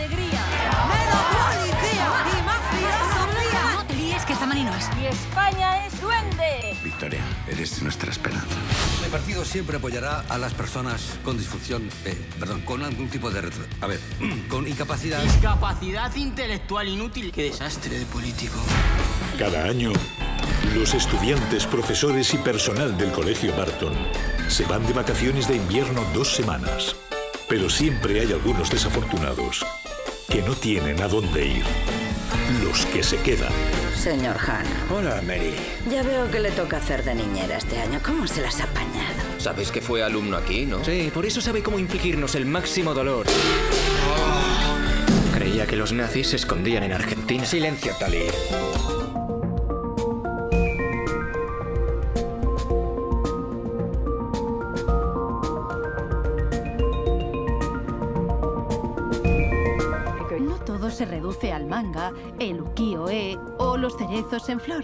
alegría. ¡Menos policía y más filosofía! No te líes, que Zamani no es. Y España es duende. Victoria, eres nuestra esperanza. Mi partido siempre apoyará a las personas con disfunción, con algún tipo de con incapacidad. Discapacidad intelectual inútil. Qué desastre de político. Cada año, los estudiantes, profesores y personal del Colegio Barton se van de vacaciones de invierno 2 semanas. Pero siempre hay algunos desafortunados que no tienen a dónde ir. Los que se quedan. Señor Hanna, Hola, Mary. ya veo que le toca hacer de niñera este año. ¿Cómo se las ha apañado? Sabéis que fue alumno aquí, ¿no? Sí, por eso sabe cómo infligirnos el máximo dolor. Creía que los nazis se escondían en Argentina. Silencio, Tali. No todo se reduce al manga, el ukiyo-e o los cerezos en flor.